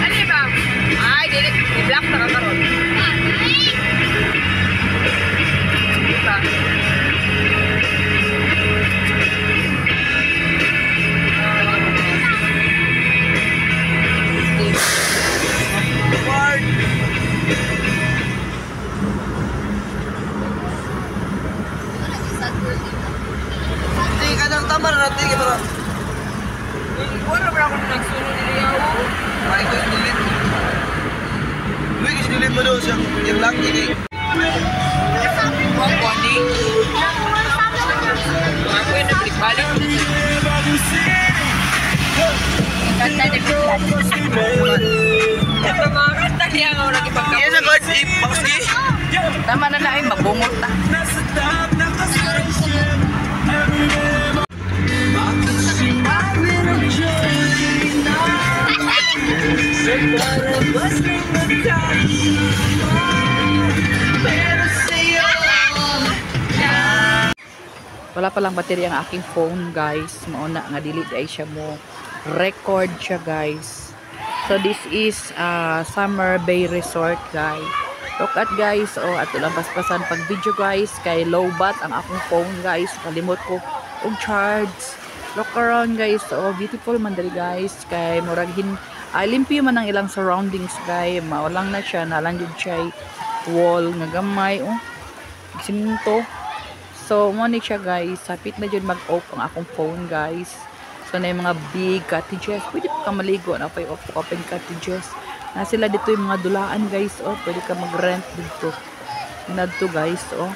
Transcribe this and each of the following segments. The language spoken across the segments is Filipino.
Ano ba? Ay, di-block na kakaroon. Diba? Hindi ka nang tama na natin. Wala ba ako nagsunod nila ako? Ay, ko yung dilit. Uy, kasi dilit mo daw siya. Yung lang, hindi. Ang kwani. Ako yung nagbalik. Kanta ni Bilan. Ito mga kanta niya nga walang ipagkapulis. Iya sa God, Pauski. Tama na na ay mabungot na. Wala palang battery ang aking phone, guys. Mauna nga dili ay siya mo record siya, guys. So this is Summer Bay Resort, guys. Look at, guys, oh, ato lang paspasan pag video, guys, kay low bat ang akong phone, guys. Kalimot ko og charge. Look around, guys. Oh, beautiful man diri, guys. Kay murag limpyo man ang ilang surroundings, guys. Maulang na siya, nalang jud siya wall nga gamay, oh. Siminto. So, mo ni siya, guys. Sapit na dyan mag-off ang akong phone, guys. So, na yung mga big cottages. Pwede pa ka maligo. Na pa yung open cottages. Na sila dito yung mga dulaan, guys. Oh, pwede ka mag-rent dito. Nadto, guys. Oh.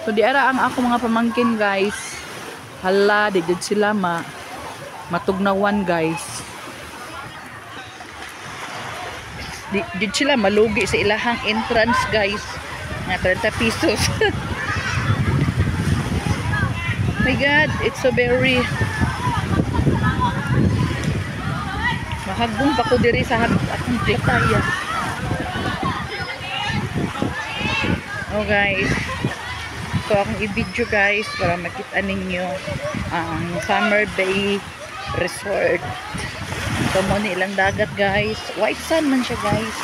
So, di ara ang ako mga pamangkin, guys. Hala, di dyan sila matugnawan, guys. Di dyan sila malugi sa ilahang entrance, guys. Nga 30 pesos. My God, it's so very mahagong pa ko diri sa akong taya. Oh, guys. So, akong i-video, guys, para makita ninyo ang Summer Bay Resort. So, mo ni ilang dagat, guys. White sand man siya, guys.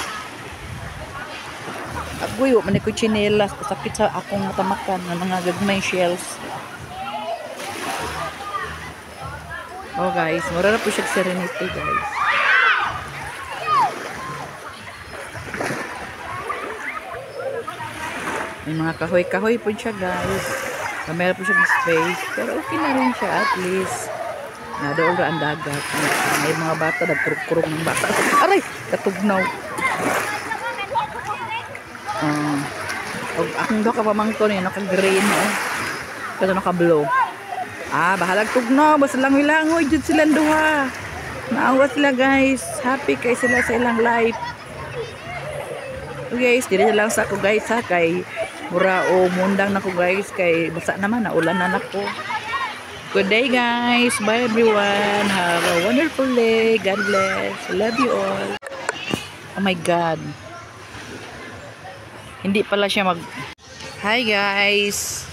Agoy, man ko chinelas. Sakit sa akong matamakan ng mga gagmay shells. Oh, guys, mura na po siya Serenity, guys. May mga kahoy-kahoy po siya, guys. Meron po siya space. Pero okay na rin siya, at least. Nadoon ra ang dagat. May mga bata, nagkuruk-kuruk ng bata. Aray! Katugnaw. Akong doon ka pamangton, yun, naka-green, oh. Pero naka-blue. Bahalag tugnaw. Basta lang wilangoy dyan silang duha. Naawa sila, guys. Happy kay sila sa ilang life. Okay, guys, dili lang sa ako, guys, ha. Kay mura o mundang na ko, guys. Kay basa naman, naulan na ko. Good day, guys. Bye, everyone. Have a wonderful day. God bless. Love you all. Oh my God. Hindi pala siya Hi, guys.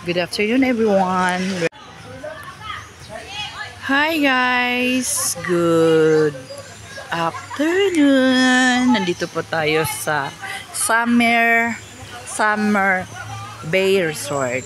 Good afternoon, everyone. Hi, guys. Good afternoon. Nandito po tayo sa Summer Bay Resort.